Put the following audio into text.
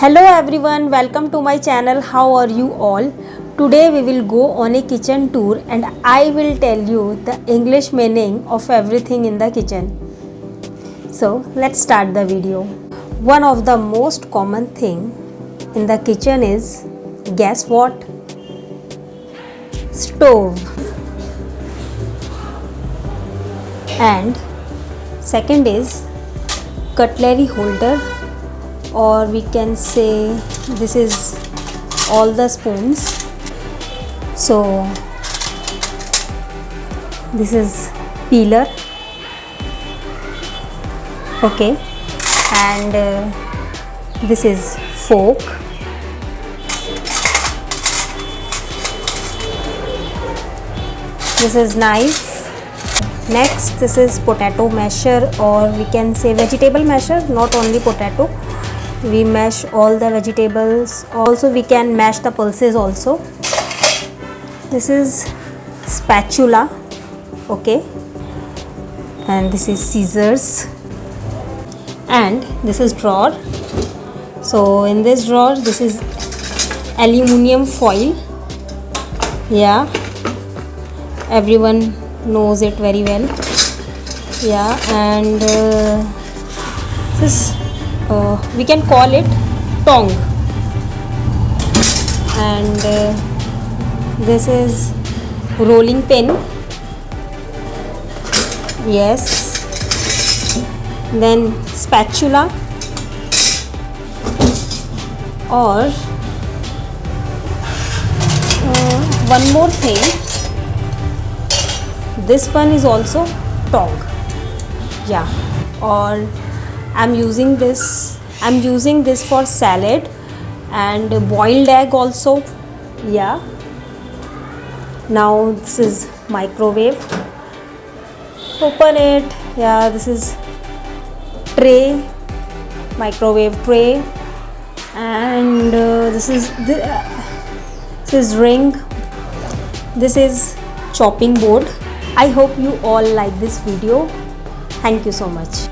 Hello everyone, welcome to my channel. How are you all? Today we will go on a kitchen tour and I will tell you the English meaning of everything in the kitchen. So let's start the video. One of the most common thing in the kitchen is, guess what? Stove. And second is cutlery holder, or we can say this is all the spoons. So this is peeler, okay, and this is fork, this is knife. Next, this is potato masher, or we can say vegetable masher, not only potato. We mash all the vegetables. Also we can mash the pulses also. This is spatula, okay, and this is scissors, and this is drawer. So in this drawer, this is aluminium foil. Yeah, everyone knows it very well. Yeah, and this we can call it tong, and this is rolling pin. Yes, then spatula, or one more thing, this one is also tong. Yeah, or I'm using this for salad and boiled egg also. Yeah, now this is microwave. Open it. Yeah, this is tray, microwave tray, and this is ring. This is chopping board. I hope you all like this video. Thank you so much.